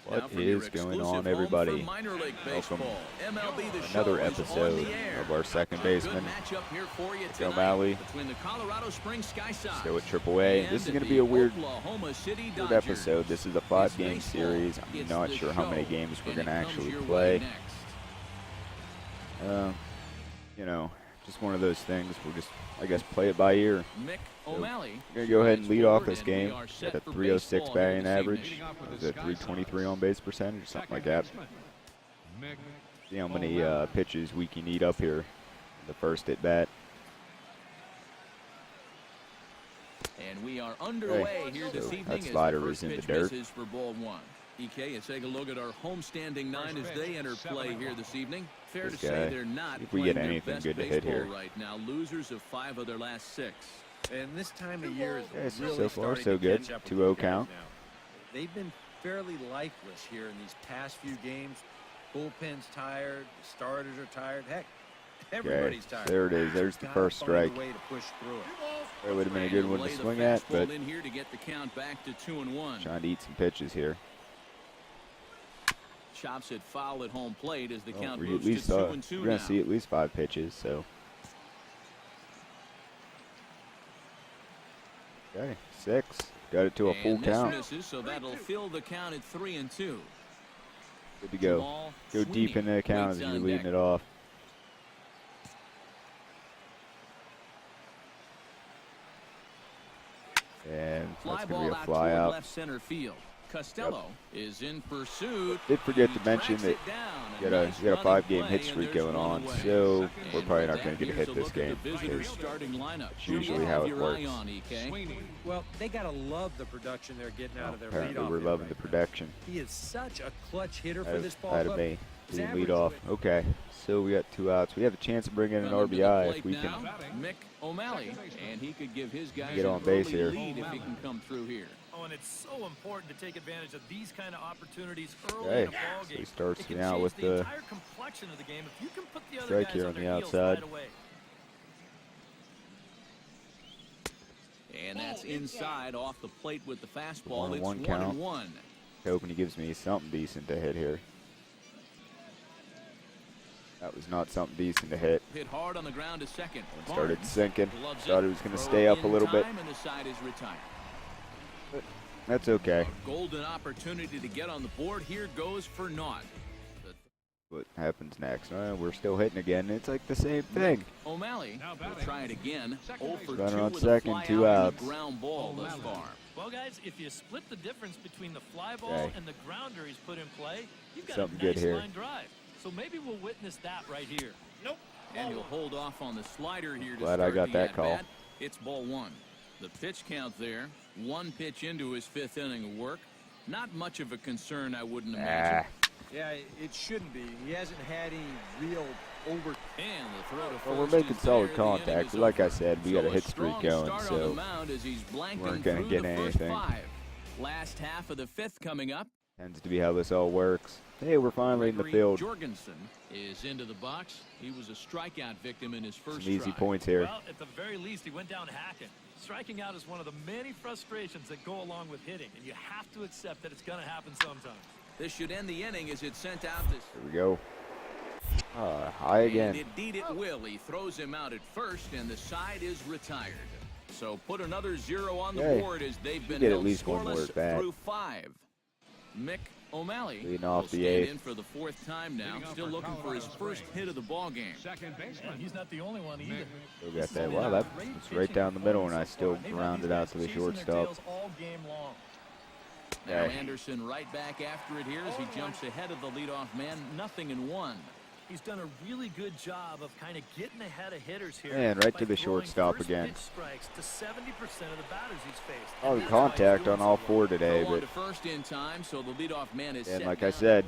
What is going on, everybody? Welcome to another episode of our Second Baseman Mick O'Malley. Still at AAA. This is going to be a weird episode. This is a 5-game series. I'm not sure how many games we're going to actually play. You know, just one of those things. We'll just, I guess, play it by ear. So we're going to go ahead and lead off this game at a 306 batting average. Was it 323 on base percentage, something like that. See how many pitches we can eat up here in the first at bat. And we are underway here this evening. That slider is in the dirt. For ball one. EK, let's take a look at our homestanding 9 as they enter play here this evening. Fair to say they're not if we get anything good to hit here right now. Losers of 5 of their last 6. And this time of year is really so far starting so to good. catch up 2-0 count. now. They've been fairly lifeless here in these past few games. Bullpen's tired, the starters are tired. Heck, everybody's tired. There it is. There's the first strike. Way to push through it. That would have been a good one to swing at, but in here to get the count back to 2-1. Trying to eat some pitches here. Chops it foul at home plate as the count we're moves at least, to 2-2 we're going to see at least 5 pitches, so. Okay, 6. Got it to a full count. Misses, so that'll fill the count at 3-2. Good to go. Go deep in the count as you're leading it off. And that's going to be a fly out. Left center field. Costello is in pursuit. Did forget to mention that you got a 5-game hit streak going on, so we're probably not going to get a hit this game. It's usually how it works. Well, they got to love the production they're getting out of their leadoff. Apparently we're loving the production. He is such a clutch hitter for this ball club. Out of me. Lead off. Okay, so we got 2 outs. We have a chance of bringing in an RBI if we can. Mick O'Malley, and he could give his guys get on base here. Lead if he can come through here. Oh, and it's so important to take advantage of these kind of opportunities early in a ball game. So he starts now with the entire complexion of the game if you can put the other strike guys here on the outside. Right away. And that's inside off the plate with the fastball. It's 1-1 count. 1-1. Hoping he gives me something decent to hit here. That was not something decent to hit. Hit hard on the ground to second. Started sinking. Thought it was going to stay up a little bit. And the side is retired. But that's okay. Golden opportunity to get on the board. Here goes for naught. What happens next? We're still hitting again. It's like the same thing. O'Malley will try it again. 0 for 2 Runner on with second, a 2 outs. Ground ball thus far. Well, guys, if you split the difference between the fly ball and the grounder he's put in play, you've got something a nice good here. line drive. So maybe we'll witness that right here. Nope. And he'll hold off on the slider here to Glad start I got that call. Bat. It's ball 1. The pitch count there. 1 pitch into his 5th inning of work. Not much of a concern, I wouldn't imagine. Yeah, it shouldn't be. He hasn't had any real over. And the throw to well, we're making solid contact. Like I said, we got a hit streak going, so we weren't going to get anything. Last half of the 5th coming up. Tends to be how this all works. Hey, we're finally in the field. Jorgensen is into the box. He was a strikeout victim in his first Some easy try. points here. Well, at the very least, he went down hacking. Striking out is one of the many frustrations that go along with hitting, and you have to accept that it's going to happen sometimes. This should end the inning as it sent out this. Here we go. High again. And indeed it will. He throws him out at first, and the side is retired. So put another 0 on the board as they've been held at least one more scoreless at bat. through 5. Mick O'Malley leading will off the stand 8th. in for the 4th time now, still looking for his first hit of the ball game. Second baseman. He's not the only one either. Still got that. Wow, that was right down the middle, and I still grounded out to the shortstop. All game long. Now Anderson right back after it here as he jumps ahead of the leadoff man. 0-1. He's done a really good job of kind of getting ahead of hitters here. And right to the shortstop again. Strikes to 70% of the batters he's faced. Oh, contact on all 4 today, Throw on but to first in time, so the leadoff man is and set like down. I said,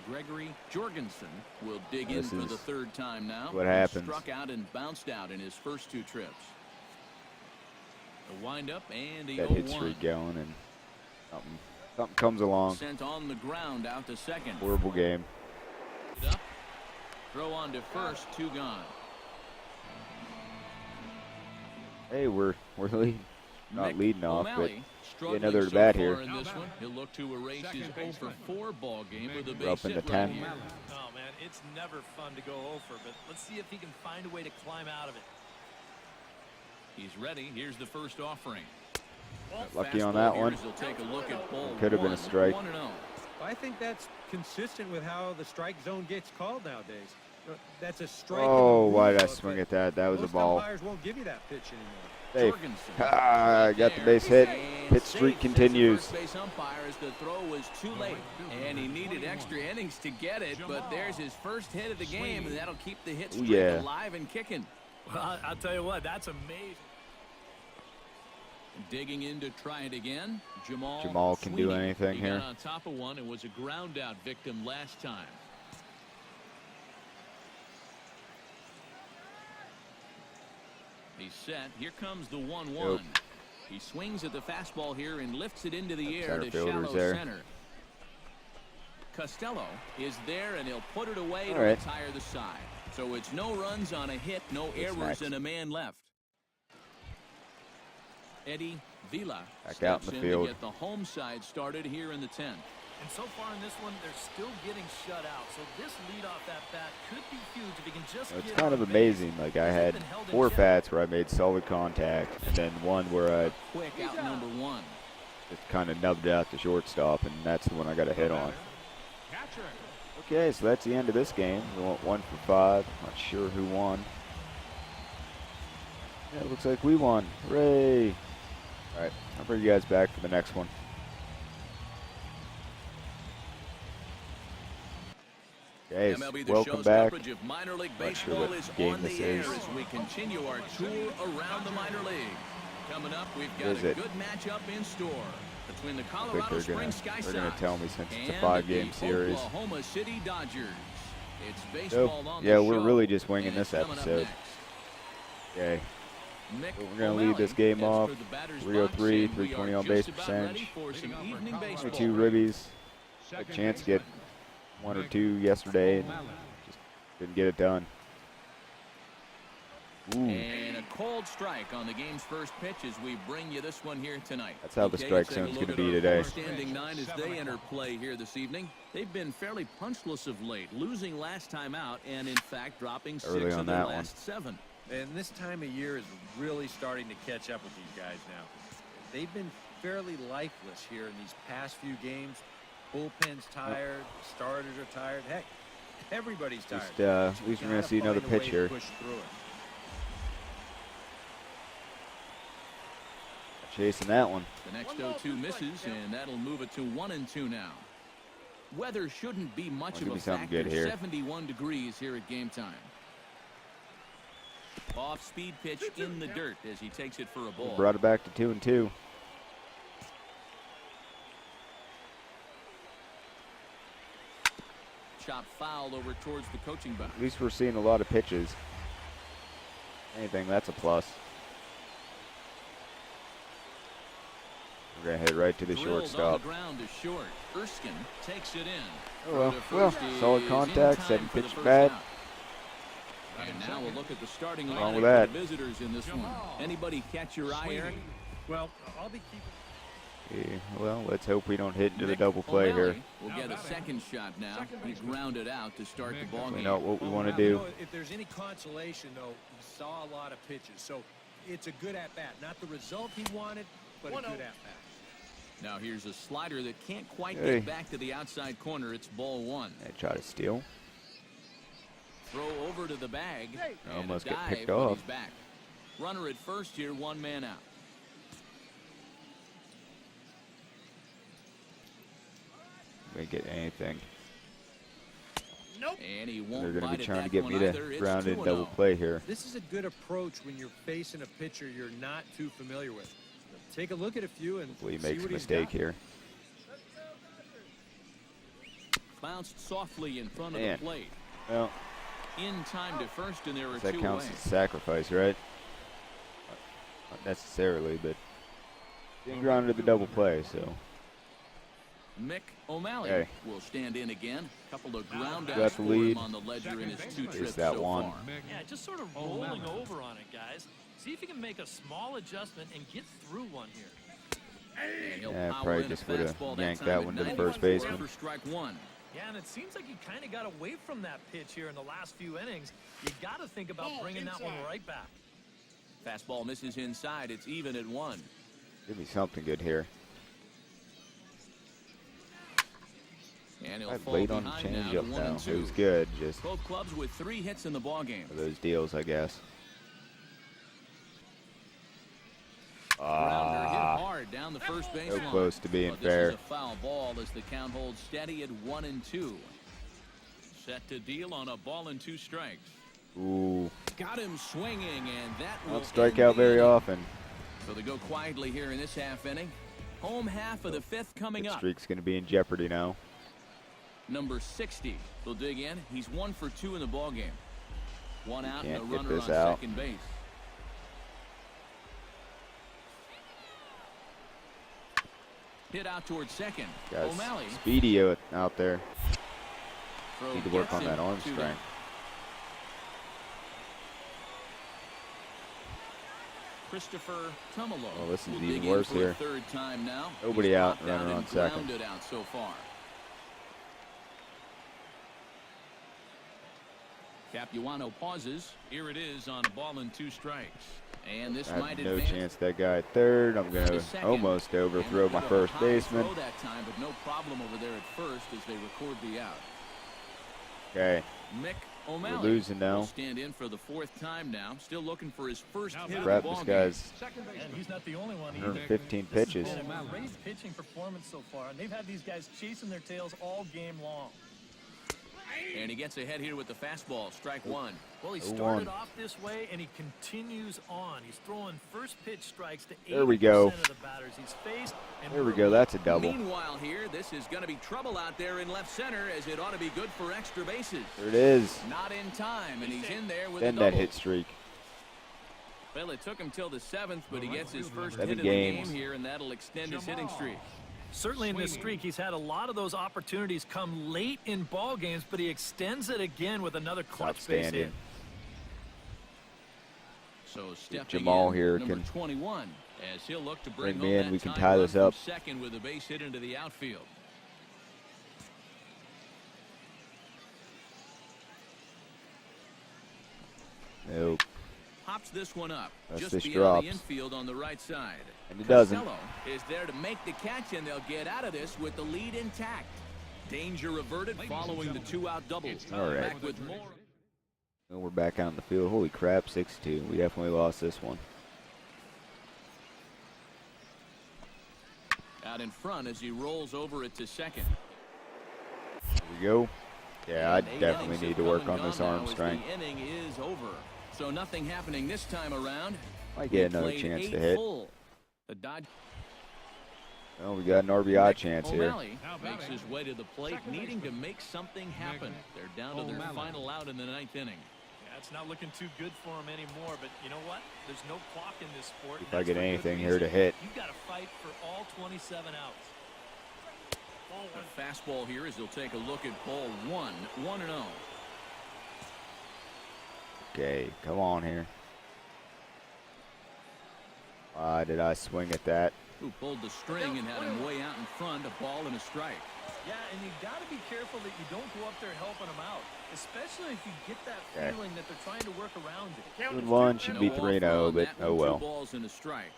Gregory Jorgensen will dig in for the 3rd time now. What happens? Struck out and bounced out in his first 2 trips. The windup and the 0-1. that hit streak going, and something comes along. Sent on the ground out to second. Horrible game. Up. Throw on to first, 2 gone. Hey, we're leading. Not Mick leading off, but O'Malley Struggling another so bat far here. in this one. He'll look to erase his 0 for 4 ball game with a We're up base in the hit 10. right here. Oh, man, it's never fun to go over, but let's see if he can find a way to climb out of it. He's ready. Here's the first offering. Lucky on that one. He'll take a look at ball Could have been a 1, strike. 1-0. I think that's consistent with how the strike zone gets called nowadays. That's a strike. Oh, in the why did I rule book, swing but at that? That was a most ball. umpires won't give you that pitch anymore. Safe. Jorgensen. Ah, got the base hit. Hit streak continues. First base umpire as the throw was too late, and he needed extra innings to get it. But there's his first hit of the game, and that'll keep the hit streak alive and kicking. Well, I'll tell you what, that's amazing. Digging in to try it again. Jamal can do anything he here. got on top of one and was a ground out victim last time. He's set. Here comes the 1-1. Nope. He swings at the fastball here and lifts it into the air Center to fielder's shallow there. center. Costello is there, and he'll put it away All to right. retire the side. So it's no runs on a hit, no What's errors, next? and a man left. Eddie Vila Back out in steps the in field. to get the home side started here in the 10th. And so far in this one, they're still getting shut out. So this leadoff at bat could be huge if he can just It's get kind on of base. amazing. Like I He's had been held in 4 check. bats where I made solid contact, and then one where I Quick out number 1. just kind of nubbed out the shortstop, and that's the one I got a hit on. Okay, so that's the end of this game. We went 1 for 5. Not sure who won. Yeah, it looks like we won. Hooray! All right, I'll bring you guys back for the next one. Okay, MLB The welcome Show's back. coverage of minor league Not sure baseball what is game on this the air is. as we continue our tour around the minor league. Coming up, we've got Is a it? good matchup in store between the I think Colorado they're Springs Sky gonna Sox tell me since it's a and 5-game the series. Oklahoma City Dodgers. It's So, baseball on yeah, the we're show, really just winging and this it's coming up episode. next. Okay, Mick so we're gonna lead O'Malley this game heads off. for the batter's 303, box, and we are 320 on just base about percentage. ready for some evening baseball. 22 ribbies. A chance to get 1 or 2 yesterday, and just didn't get it done. Ooh, And a cold strike on the game's first pitch as we bring you this one here tonight. that's how the Okay, strike let's take a zone's look going to at be our today. Standing 9 as they enter play here this evening. They've been fairly punchless of late, losing last time out and in fact dropping Early 6 on of their that one. last 7. And this time of year is really starting to catch up with these guys now. They've been fairly lifeless here in these past few games. Bullpen's tired, starters are tired. Heck, everybody's tired. Just, at least we're going to see another pitch here. Push through it. Chasing that one. The next 0-2 misses, and that'll move it to 1-2 now. Weather shouldn't be much Well, of give a me something factor. good here. 71 degrees here at game time. Off-speed pitch in the dirt as he takes it for a ball. Brought it back to 2-2. Chop foul over towards the coaching box. At least we're seeing a lot of pitches. Anything, that's a plus. We're going to hit right to the Drilled shortstop. on the ground to short. Erskine takes it in. Oh, well, Throw to first solid is contact, in 7 time for the pitch first bat. out. And now we'll look at the starting Wrong lineup with for that. the visitors in this one. Anybody catch your eye, Eric? Well, I'll be keeping. Yeah, well, let's hope we don't hit into the Mick double play here. O'Malley will get a second shot now. He grounded out to start the ball We game. know what we want to You do. know, if there's any consolation, though, he saw a lot of pitches. So it's a good at-bat. Not the result he wanted, but a good at-bat. Now here's a slider that can't quite Hey. get back to the outside corner. It's ball 1. They try to steal. Throw over to the bag. And Almost a get dive, picked but off. he's back. Runner at first here, 1 man out. We get anything. And he They're won't going to bite be at trying to that get one me either. to It's ground in 2-0. double play here. This is a good approach when you're facing a pitcher you're not too familiar with. Take a look at a few and Hopefully he see makes a what he's mistake got. here. Bounced softly in front Man. of the plate. Well, In time to first, and there are that 2 counts away. as a sacrifice, right? Not necessarily, but didn't ground into the double play, so. Mick O'Malley Hey. will stand in again. Couple of ground Got outs the for lead. him on the ledger in his 2 trips that so one. far. Yeah, just sort of rolling over on it, guys. See if you can make a small adjustment and get through one here. Yeah, probably just would have yanked that one to the first baseman. Yeah, and it seems like he kind of got away from that pitch here in the last few innings. You got to think about bringing that one right back. Fastball misses inside. It's even at 1. Give me something good here. And I played on the changeup now. It was good. Just both clubs with 3 hits in the ball game. Those deals, I guess. Grounder hit hard down the first base line. Close to being This fair. is a foul ball as the count holds steady at 1-2. Set to deal on a ball and 2 strikes. Ooh. Got him swinging, and that will Don't strike out very often. So they go quietly here in this half inning. Home half of the 5th coming That up. streak's going to be in jeopardy now. Number 60 will dig in. He's 1 for 2 in the ball game. 1 out and a Can't get runner this on out. second base. Hit out towards second. Guys, O'Malley. speedy out there. Throw Need to work gets on him that arm to strength. Christopher Tumalo. Oh, this is will even dig in worse for here. A 3rd time now. Nobody He's out, popped runner on and second. grounded out so far. Capuano pauses. Here it is on a ball and 2 strikes. And this I might have no advance. chance that guy at third. I'm going to almost overthrow And my a bit of a first high baseman. throw that time, but no problem over there at first as they record the out. Okay, Mick we're O'Malley losing will now. stand in for the 4th time now. Still looking for his first hit of the Crap, ball this game. guy's And he's not the only one either. 115 This pitches. has been a great pitching performance so far, and they've had these guys chasing their tails all game long. And he gets ahead here with the fastball. Strike 1. Well, he 0-1. started off this way, and he continues on. He's throwing first pitch strikes to 80% There we go. of the batters he's faced. And There we go. That's a double. Meanwhile here, this is going to be trouble out there in left center as it ought to be good for extra bases. There it is. Not in time, and he's in there with a End double. that hit streak. Well, it took him till the 7th, but he gets his first 7 hit of the games. game here, and that'll extend his hitting streak. Certainly in this streak, he's had a lot of those opportunities come late in ball games, but he extends it again with another clutch base hit. Outstanding. So stepping Jamal in, here number can 21, as he'll look to bring bring home me in. that We can tying tie run this from up. second with a base hit into the outfield. Nope. Pops this one up. Unless Just this beyond drops. the infield on the right side. And it doesn't. Costello is there to make the catch, and they'll get out of this with the lead intact. Danger averted following the 2-out double. All right. Back with more. Well, we're back out in the field. Holy crap, 6-2. We definitely lost this one. Out in front as he rolls over it to second. Here we go. Yeah, I And 8 definitely innings need have to work come on and this gone arm now as strength. The inning is over. So nothing happening this time around. Might They get another played chance 8 to hit. full. The Dodgers. Well, we got an RBI chance here. O'Malley makes his way to the plate, needing to make something happen. They're down to their final out in the 9th inning. Yeah, it's not looking too good for him anymore, but you know what? There's no clock in this sport. If I get anything here to hit. You've got to fight for all 27 outs. A fastball here as he'll take a look at ball 1, 1-0. Okay, come on here. Why did I swing at that? Who pulled the string and had him way out in front, a ball and a strike. Yeah, and you got to be careful that you don't go up there helping them out, especially if you get that Okay. feeling that they're trying to work around you. Good one, should be No 3-0, offer on but that oh one, well. 2 balls and a strike.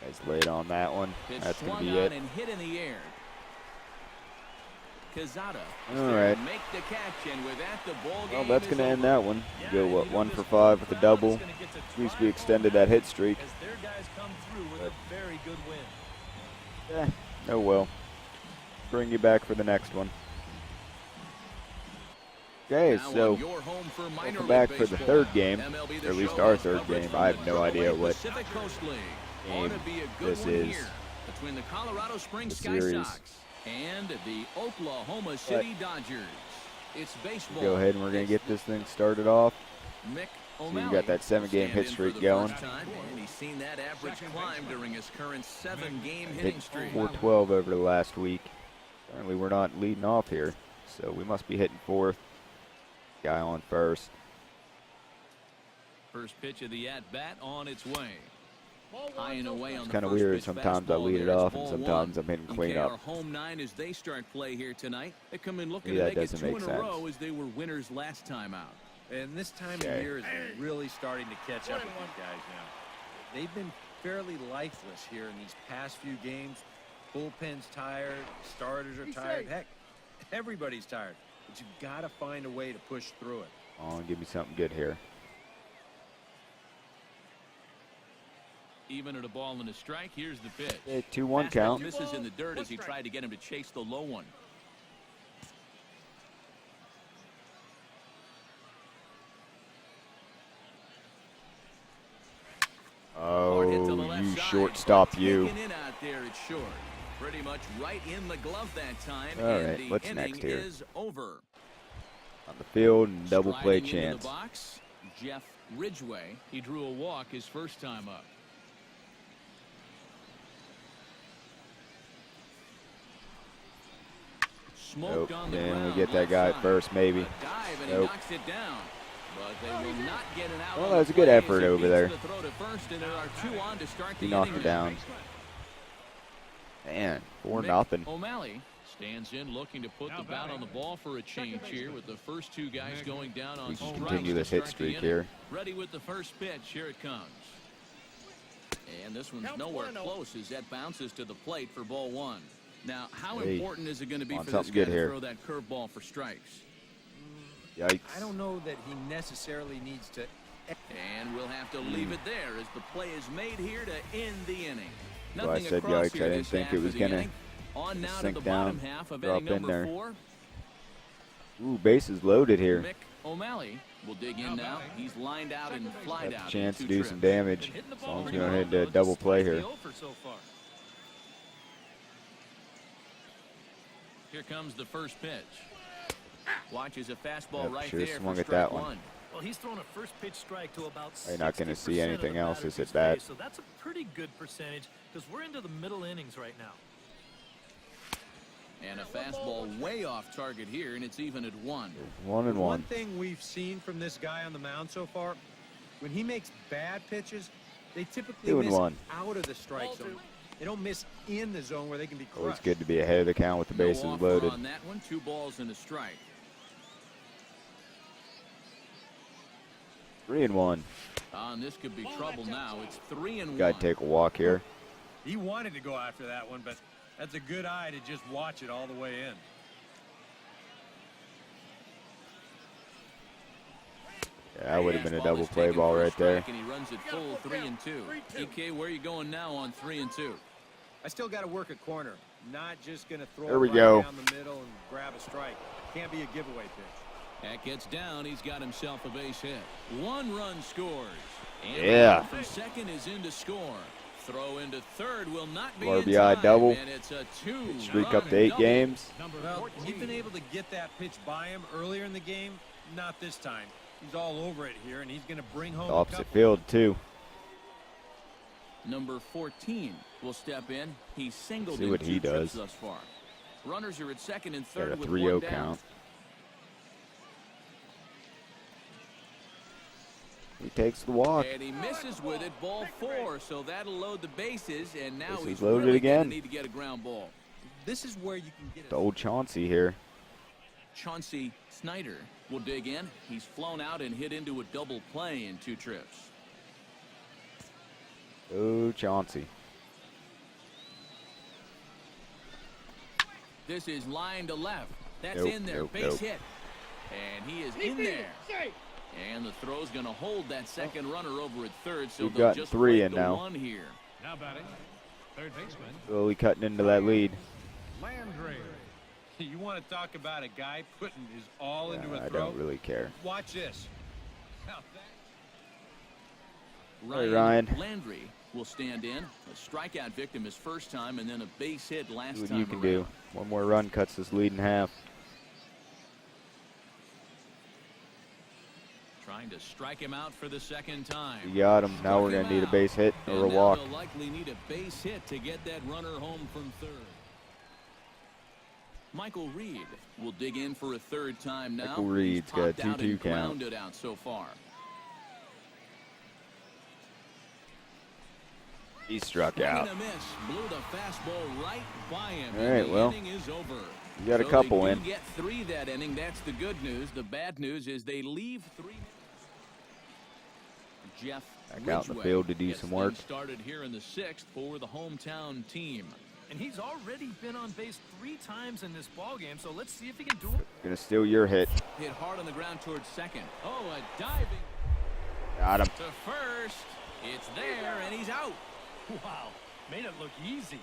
Guys laid on that one. Pitch That's going to swung be on it. and hit in the air. Cazada is All there right. to make the catch, and with that, the ball Well, game that's is going to end over. that one. Yeah, Go, and what, you know 1 this for 5 with a crowd double. is gonna get to At least drive we home extended that that hit point streak. As their guys come through with a very good win. Oh well. Bring you back for the next one. Okay, Now so on your home for minor welcome league back for the baseball. 3rd game, MLB The or at least Show our has 3rd coverage game. from I the have no idea AAA what Pacific Coast League. Ought game to be a good this one is. here between the Colorado Springs The Sky series. Sox and the Oklahoma City Dodgers. It's baseball. Go ahead and we're going to get this thing started off. Mick we O'Malley got that 7-game stand hit in streak for the going. first time, and he's seen that average climb during his current 7-game Hit hitting streak. 412 over the last week. Apparently we're not leading off here, so we must be hitting 4th. Guy on first. First pitch of the at-bat on its way. High and away on It's the kind of first weird. pitch Sometimes I fastball lead it there. It's off, and ball sometimes one. I'm hitting EK, cleanup. our home nine as they start play here tonight. They come in looking Maybe to that make it doesn't 2 make in a sense. row as they were winners last time out. And this time of Okay. year is really starting to catch up with these guys now. They've been fairly lifeless here in these past few games. Bullpen's tired, starters are tired. Heck, everybody's tired. But you've got to find a way to push through it. Oh, give me something good here. Even at a ball and a strike, here's the pitch. Yeah, 2-1 Fastball count. misses in the dirt as he tried to get him to chase the low one. Hard hit to the Oh, left you side. shortstop, you. Taken in out there, it's short. Pretty much right in the glove that time. All and right, the what's inning next here? is over. On the field and double play Striding into chance. the box, Jeff Ridgway. He drew a walk his first time up. Smoked Nope. on the Then we ground, get that left guy at side. first, maybe. A dive and Nope. he knocks it down. But they will not get it out. Well, on that was the a good play effort as he over beats there. the throw to first, and there are 2 on to start He the knocked inning. it down. Man, 4-0. Mick O'Malley stands in looking to put the bat on the ball for a change here with the first 2 guys going down on We can strikes continue to this hit start the streak inning. here. Ready with the first pitch. Here it comes. And this one's nowhere close as that bounces to the plate for ball 1. Now, how Hey, important is it going to be on for this something guy good to here. throw that curveball for strikes? Yikes. I don't know that he necessarily needs to. And we'll have to leave it there as the play is made here to end the inning. Well, I Nothing said across yikes. here I didn't this think half it of was the gonna inning. On now to sink the down, bottom half of drop inning in number there. 4. Ooh, bases loaded here. Mick O'Malley will dig in now. He's lined out and flied Got out. the chance to in do 2 some trips. damage. As long as we don't hit a double play here. Here comes the first pitch. Watches a fastball Yep, right sure there swung for at that strike one. Well, he's thrown a first pitch strike to about You're not gonna see 60% of the anything else batters as at he's bat. faced, so that's a pretty good percentage because we're into the middle innings right now. And a fastball way off target here, and it's even at 1. 1-1. One thing we've seen from this guy on the mound so far, when he makes bad pitches, they typically 2-1. miss out of the strike zone. They don't miss in the zone where they can be crushed. Always good to be ahead of the count with the bases No offer loaded. on that one. 2 balls and a strike. 3-1. And this could be trouble now. It's 3-1. Got to take a walk here. He wanted to go after that one, but that's a good eye to just watch it all the way in. Yeah, that would have been a Fastball double is play taken ball for a right there. strike, and he runs it full 3-2. EK, where are you going now on 3-2? I still got to work a corner. Not just going to throw There we it go. right down the middle and grab a strike. Can't be a giveaway pitch. That gets down. He's got himself a base hit. 1 run scores. And Yeah. from second is in to score. Throw into third will not be RBI in time, double. and it's a 2-run Streak up to 8 double. games. Well, he's been able to get that pitch by him earlier in the game. Not this time. He's all over it here, and he's going to bring home The a opposite couple. field, too. Number 14 will step in. He's singled See in what 2 he trips does. thus far. Runners are at second and Got third a with 3-0 1 down. count. He takes the walk. And he misses with it, ball 4, so that'll load the bases, and now Bases he's loaded really again. going to need to get a ground ball. This is where you can get it. The old Chauncey here. Chauncey Snyder will dig in. He's flown out and hit into a double play in 2 trips. Oh, Chauncey. This is line to left. That's Nope, in there. nope, Base nope. hit. And he is in there. And the throw's going to hold that second runner over at third, so We've they'll got just 3 break in the now. 1 here. Now batting, third baseman, Slowly cutting into that lead. Landry. You want to talk about a guy putting his all into a I throw? don't really care. Watch this. Hey, Ryan. Landry will stand in. A strikeout victim his first time, and then a base hit last See what time you can around. do. One more run cuts this lead in half. Trying to strike him out for the second time. We got him. Now we're going to need a base hit or a And now walk. they'll likely need a base hit to get that runner home from third. Michael Reed will dig in for a third time now. Michael Reed's got a 2-2 count. Grounded out so far. He struck out. A miss. Blew the fastball right by him. All right, well, inning is over. you got a couple they in. Get 3 that inning. That's the good news. The bad news is they leave 3. Jeff Back out in the field to do some work. Started here in the 6th for the hometown team. And he's already been on base 3 times in this ballgame, so let's see if he can do it. Gonna steal your hit. Hit hard on the ground towards second. Oh, a diving. Got him. To first. It's there, and he's out. Wow, made it look easy.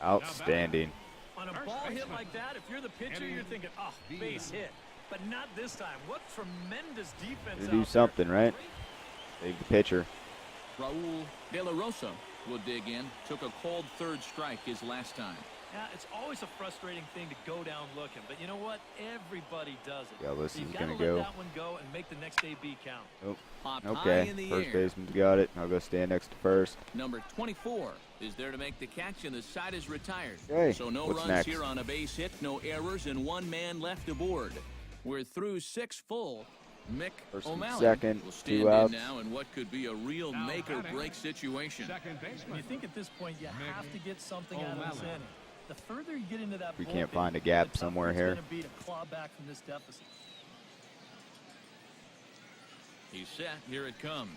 Outstanding. On a ball hit like that, if you're the pitcher, you're thinking, oh, base hit. But not this time. What tremendous defense To do something, right? Save the pitcher. Raul De La Rosa will dig in. Took a called third strike his last time. Yeah, it's always a frustrating thing to go down looking, but you know what? Everybody does it. Yeah, this so is going to let go. that one go and make the next AB count. Oh, Popped okay. high in the First air. baseman's got it. I'll go stand next to first. Number 24 is there to make the catch, and the side is retired. Okay, So no what's runs next? here on a base hit, no errors, and 1 man left aboard. We're through 6 full. Mick First and O'Malley second, will stand 2 outs. in now in what could be a real make-or-break situation. Second baseman. You think at this point you have to get something out of this inning. The further you get into that We can't bullpen, find a gap the tougher somewhere it's here. gonna be to claw back from this deficit. He's set. Here it comes.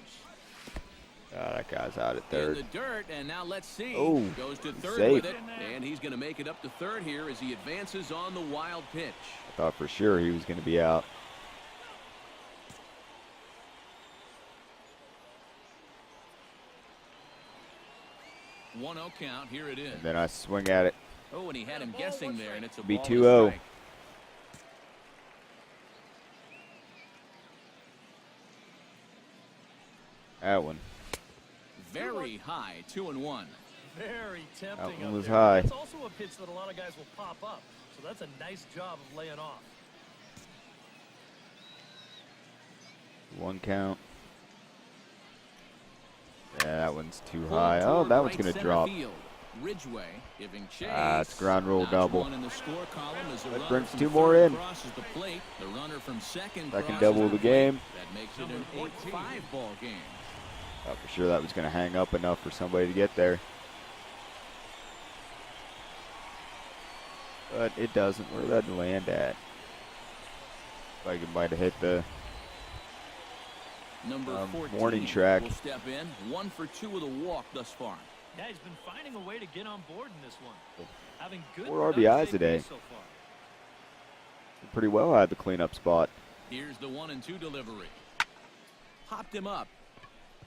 That guy's out at In third. the dirt, and now let's see. Oh, goes to third safe. with it, and he's going to make it up to third here as he advances on the wild pitch. I thought for sure he was going to be out. One 0 count. Here it is. And then I swing at it. Oh, and he had him guessing there, and it's a Be ball 2-0. strike. That one. Very high, 2-1. Very tempting. That one up was there. high. That's also a pitch that a lot of guys will pop up. So that's a nice job of laying off. 1 count. Yeah, that one's too Pulled high. Oh, toward that one's right going to center drop. field. Ridgeway giving chase. It's ground rule Notch double. 1 in the score column as the That runner brings from 2 more third in. crosses the plate. The runner from second Second crosses double of the game. That makes it an 8-5 ball game. Thought for sure that was going to hang up enough for somebody to get there. But it doesn't. Where did that land at? Like it might have hit the Number 14 warning track. will step in. 1 for 2 with a walk thus far. Yeah, he's been finding a way to get on board in this one. Having good 4 productive RBIs today. ABs so far. Pretty well out of the cleanup spot. Here's the 1-2 delivery. Popped him up.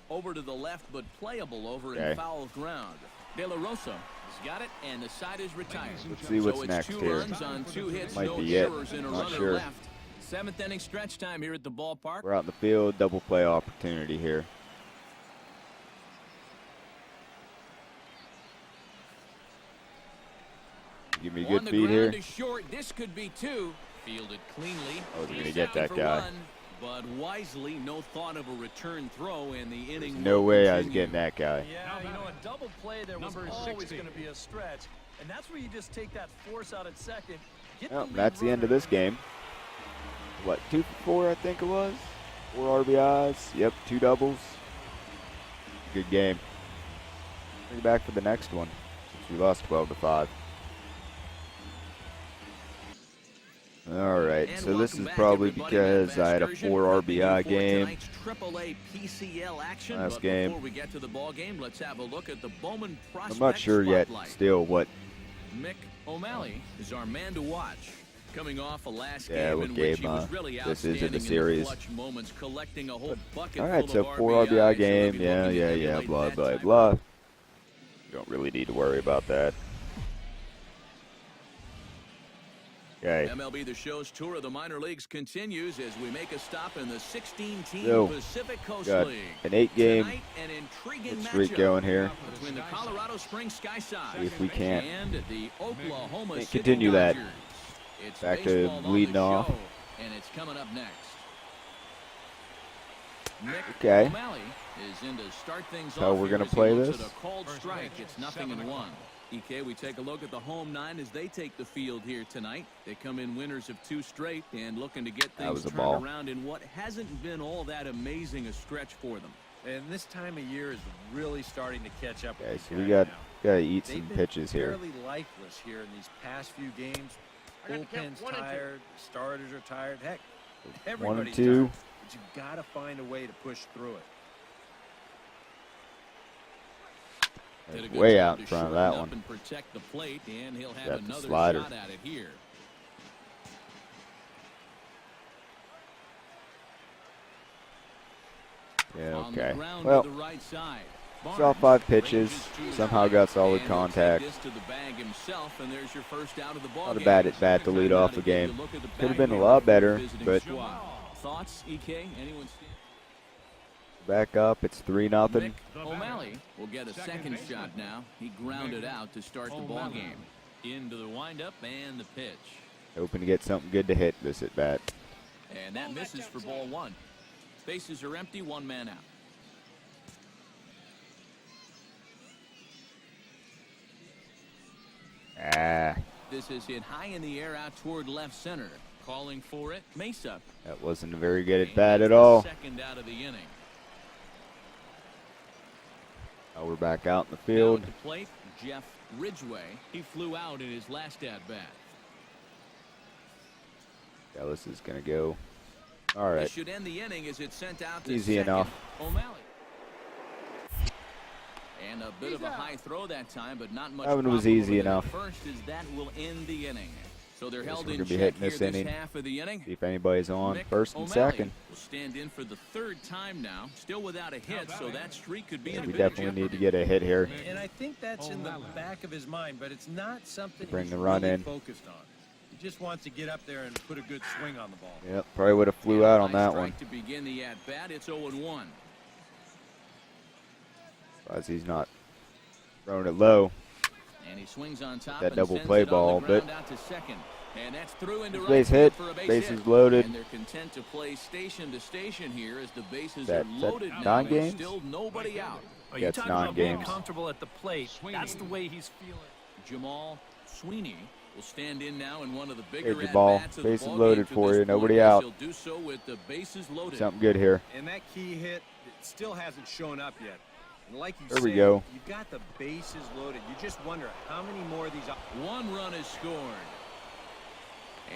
Over to the left, but playable over in foul ground. De La Rosa has got it, and the side is retired. Let's see what's so it's next 2 here. runs on 2 hits, Might no be it. errors, and a Not runner sure. left. 7th inning stretch time here at the ballpark. We're out in the field. Double play opportunity here. Give me a good feed here. To short. This could be 2. Fielded cleanly. Oh, they're gonna He's get out that for guy. 1, but wisely, no thought of a return throw, and the inning. No will way I was continue. getting that guy. Yeah, you know, a double play there was Number always 60. going to be a stretch. And that's where you just take that force out at second. Get Well, the lead that's the end of runner. this game. What, 2 for 4, I think it was? 4 RBIs. Yep, 2 doubles. Good game. Bring it back for the next one since we lost 12-5. All right, And so this welcome is back, probably everybody. because Matt I had a Vasgersian 4 prepping you RBI for game. tonight's AAA PCL action. Last But game. Before we get to the ball game, let's have a look at the Bowman prospect I'm not sure yet spotlight. still what. Mick O'Malley is our man to watch. Coming off a last Yeah, game what in game, which he was really this is in the outstanding series. clutch moments, collecting a whole bucket All right, full so of 4 RBIs, RBI so game. they'll be Yeah, looking to blah, emulate blah, that blah, type blah. of- Don't really need to worry about that. Okay. MLB The Show's tour of the minor leagues continues as we make a stop in the 16-team Yo, Pacific Coast got League. an 8-game Tonight, an intriguing streak matchup going here. between the Colorado Springs Sky Sox See if we can't and the Oklahoma City continue that. Dodgers. It's Back to baseball on leading the off. show, and it's coming up next. Mick Okay. O'Malley is in to start things How off we're here gonna as he play looks this? at a called strike. It's 0-1. EK, we take a look at the home nine as they take the field here tonight. They come in winners of 2 straight and looking to get things turned around in what hasn't been all that amazing a stretch for them. And this time of year is really starting to catch up. Okay, so we got to eat some pitches here. Fairly lifeless here in these past few games. Bullpen's tired, starters are tired. Heck, everybody's 1 and 2. tired, but you've got to find a way to push through it. Way out in front of that one. And protect the plate, and he'll have Got the another slider. shot at it here. Yeah, On the okay. ground Well, to the right side. saw 5 pitches. Somehow got solid And contact. he'll take this to the bag himself, and there's your first out of the ball Not a game. bad at bat to lead off a game. Could have been a lot better, but Thoughts, EK? Anyone see? back up. It's 3-0. Mick O'Malley will get a second shot now. He grounded out to start the ball game. Into the windup and the pitch. Hoping to get something good to hit this at bat. And that misses for ball 1. Bases are empty, 1 man out. This is hit high in the air out toward left center. Calling for it, Mesa. That wasn't a very good at bat at all. Second out of the inning. Now we're back out in the field. Now at the plate, Jeff Ridgway. He flew out in his last at bat. Dallas is going to go. All right. This should end the inning as it's sent out to Easy second. enough. O'Malley. And a bit of a high throw that time, but not much. That one was easy problem enough. with it. First is that will end the inning. So they're held we're in gonna be check hitting here this this inning. half of the inning. See if anybody's on Mick first and O'Malley second. will stand in for the 3rd time now, still without a hit, so that streak could be in a We bit of definitely need to jeopardy. get a hit here. And I think that's in the back of his mind, but it's not something Bring he's the run really in. focused on. He just wants to get up there and put a good swing on the ball. Yep, probably would have flew out on High that strike one. to begin the at bat. It's 0-1. As he's not throwing it low. And he swings on top That and double sends play it on ball, the but ground out to second. And that's through into right base field hit, for a base bases hit. loaded. And they're content to play station to station here as the bases That- are that loaded now. 9 There's games? still nobody out. Oh, Gets you talk 9 about being games. comfortable at the plate. That's the way he's feeling. Jamal Sweeney will stand in now in one of the bigger Here's your ball. at-bats of the Bases ball loaded game to for this you. Nobody point, as out. He'll do so with the bases loaded. Something good here. And that key hit, it still hasn't shown up yet. And like you There said, we go. you've got the bases loaded. You just wonder how many more of these. 1 run is scored.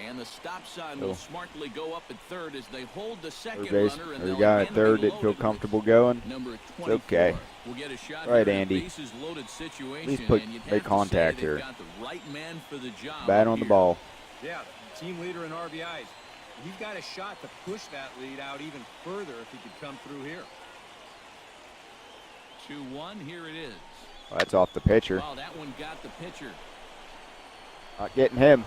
And the stop sign will smartly go up at third as they hold the second Third base, runner. And or the they'll guy at again third be that feel loaded with comfortable going. Number It's 24. okay. We'll get a shot Right, here at a Andy. bases loaded situation, At least put and you'd make have to say contact they've here. got the right man for the job Bat up on the here. ball. Yeah, team leader in RBIs. He's got a shot to push that lead out even further if he could come through here. 2-1, here it is. Oh, that's off the pitcher. Oh, that one got the pitcher. Not getting him.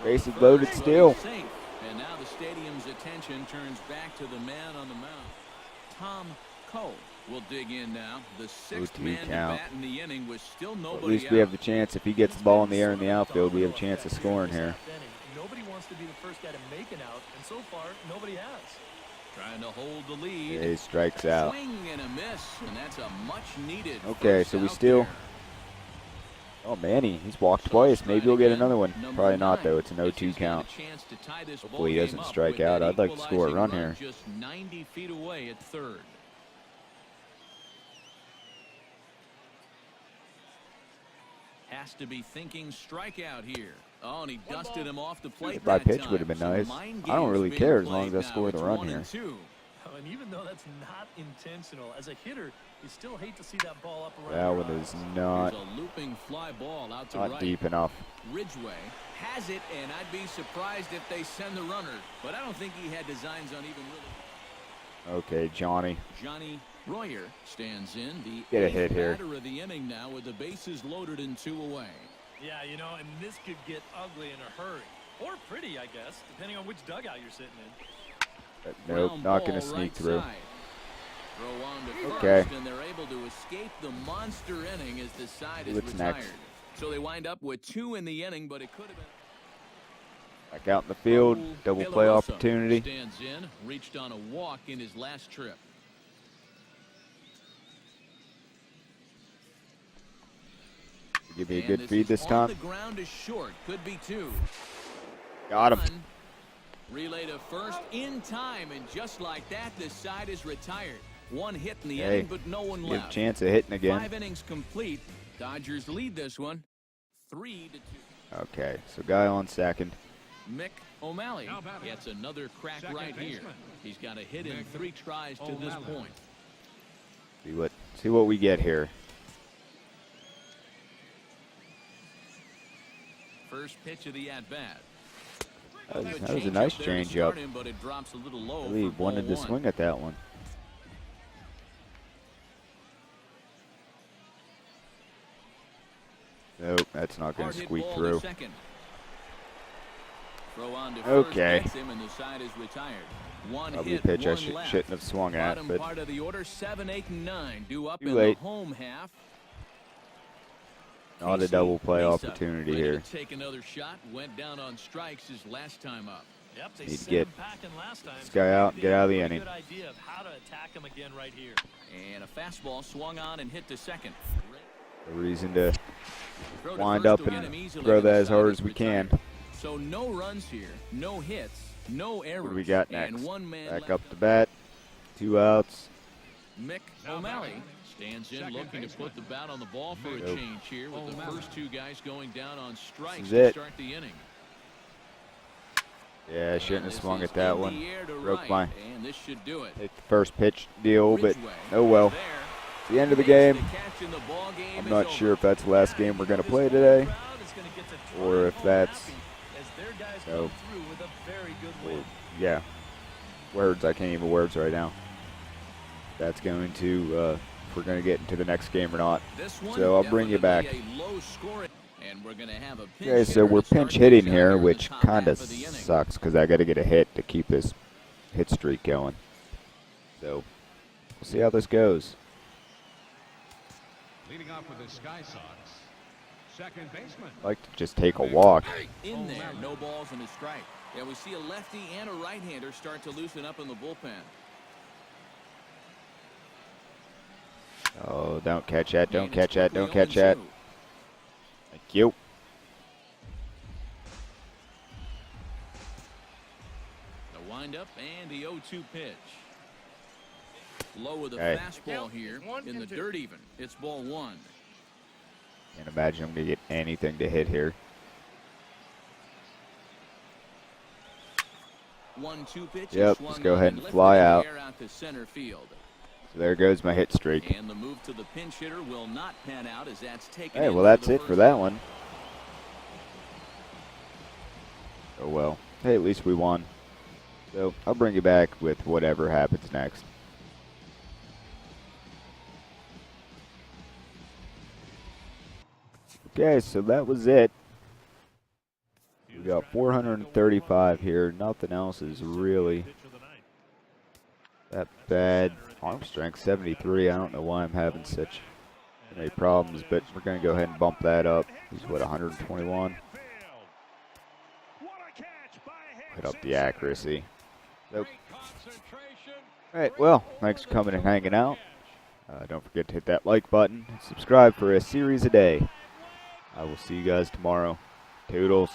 Bases loaded First, but still. he's safe. And now the stadium's attention turns back to the man on the mound. Tom Cole will dig in now. The 6th 0-2 man to count. bat in the inning with still nobody At least out. we have the chance. If he gets the ball in the air in the outfield, we have a chance of scoring here. Nobody wants to be the first guy to make an out, and so far, nobody has. Trying to hold the lead. Yeah, he strikes out. Swing and a miss, and that's a much-needed Okay, first so we out still. there. Oh, Manny, he's walked twice. Maybe we'll get another one. Probably not, though. It's an 0-2 count. Hopefully he doesn't strike out. I'd like to score a run here. Just 90 feet away at third. Has to be thinking strikeout here. Oh, and he dusted him off the plate. By that pitch time. would have been Some nice. mind I don't games really being care as long played as I score now. the It's run 1 here. and 2. Oh, and even though that's not intentional, as a hitter, you still hate to see that ball up around. That your one eyes. is not There's a looping fly ball out to not right. deep enough. Ridgway has it, and I'd be surprised if they send the runner. But I don't think he had designs on even really. Okay, Johnny. Johnny Royer stands in. The Get a 8th hit here. batter of the inning now with the bases loaded and 2 away. Yeah, you know, and this could get ugly in a hurry. Or pretty, I guess, depending on which dugout you're sitting in. Nope, Ground not ball going to sneak right through. side. Throw on to Okay. first, and they're able to escape the monster inning as the side is What's retired. next? So they wind up with 2 in the inning, but it could have been. Back out in the field. Raul Double De La play Rosa opportunity. Stands in, reached on a walk in his last trip. give me a good feed this time. The ground is short. Could be 2. Got him. Relay to first in time, and just like that, the side is retired. 1 hit in the inning, but no one You left. have a chance of hitting again. 5 innings complete. Dodgers lead this one, 3-2. Okay, so guy on second. Mick O'Malley gets another crack right here. He's got a hit in 3 tries to this point. See what we get here. First pitch of the at-bat. That was a nice change-up. But it drops a little low. Really wanted to swing at that one. Nope, that's not going to squeak through. Okay. Probably a pitch I shouldn't have swung at, but part of the order, 7, 8, and 9 due up too in late. the home half. Not a double play opportunity ready here. To take another shot. Went down on strikes his last time up. Yep, they Need to sent get him packing last time, this guy out and get out of the pretty inning. Good idea of how to attack him again right here. And a fastball swung on and hit to second. A reason to wind up and throw that as hard as we can. So no runs here, no hits, no errors. What do we got and next? 1 man Back left. up to bat. 2 outs. Mick O'Malley stands in, looking to put the bat on the ball for a change here, with the first 2 guys going down on strikes to start the inning. Yeah, I shouldn't have swung at that one. Broke my and this should do it. hit the first pitch deal, but oh well. It's the end of the game. I'm not sure if that's the last game we're going to play today, or if that's yeah. Words, I can't even words right now. That's going to if we're going to get into the next game or not. So I'll bring you back. Okay, so we're pinch hitting here, which kind of sucks because I got to get a hit to keep this hit streak going. So we'll see how this goes. Leading off for the Sky Sox, second baseman. I'd like to just take a walk. In there, no balls and a strike. Yeah, we see a lefty and a right-hander start to loosen up in the bullpen. Oh, don't catch that, don't catch that, don't catch that. Thank you. The windup and the 0-2 pitch. Low with a fastball here in the dirt even. It's ball 1. Can't imagine I'm going to get anything to hit here. 1-2 pitch. Yep, let's go ahead and fly out. To center field. So there goes my hit streak. And the move to the pinch hitter will not pan out as that's taken. Hey, well, that's it for that one. Oh, well. Hey, at least we won. So I'll bring you back with whatever happens next. Okay, so that was it. We got 435 here. Nothing else is really that bad. Arm strength 73. I don't know why I'm having such many problems, but we're going to go ahead and bump that up. He's what, 121? Put up the accuracy. Nope. All right, well, thanks for coming and hanging out. Don't forget to hit that like button and subscribe for a series a day. I will see you guys tomorrow. Toodles.